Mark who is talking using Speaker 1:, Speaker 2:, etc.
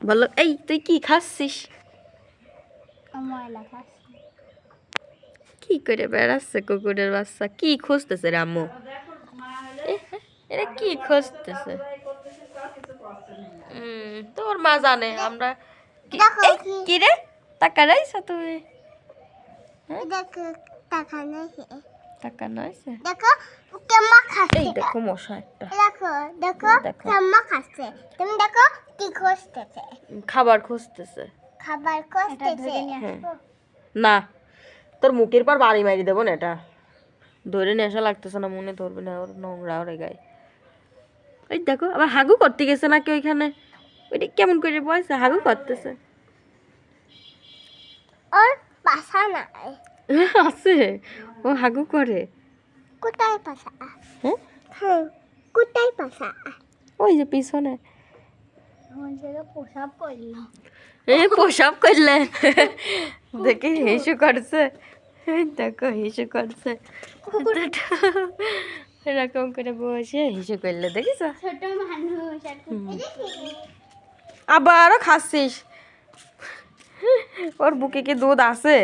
Speaker 1: বলো এই তুই কি খাচ্ছিস? কি করে বেড়াচ্ছে কুকুরের বাচ্চা? কি খুঁজতেছে রে আম্মু? এটা কি খুঁজতেছে? তোর মা জানে আমরা কি রে টাকা রাইছো তুমি? টাকা নাইছে
Speaker 2: দেখো কেমন খাচ্ছে
Speaker 1: এই দেখো মশা একটা
Speaker 2: দেখো দেখো কেমন খাচ্ছে তুমি দেখো কি খুঁজতেছে
Speaker 1: খাবার খুঁজতেছে
Speaker 2: খাবার খুঁজতেছে
Speaker 1: না তোর মুখের পর বাড়ি মারি দেবো না এটা ধরে নেশা লাগতেছে না মনে ধরবে না ওর নোংরা ওরে গায়ে এই দেখো আবার হাগু করতে গেছে নাকি ওইখানে ওইটা কেমন করে বয়সে হাগু করতেছে
Speaker 2: ওর পাশা নাই
Speaker 1: আছে ও হাগু করে
Speaker 2: কোথায় পাশা
Speaker 1: হ্যাঁ
Speaker 2: হ্যাঁ কোথায় পাশা
Speaker 1: ওই যে পিছনে
Speaker 2: পোশাক করলি
Speaker 1: এই প্রসাব করলে দেখে হিসু করছে দেখো হিসু করছে এরকম করে বসে হিসু করলে দেখিস
Speaker 2: ছোট মানুষ
Speaker 1: আবারও খাচ্ছিস ওর বুকে কি দুধ আছে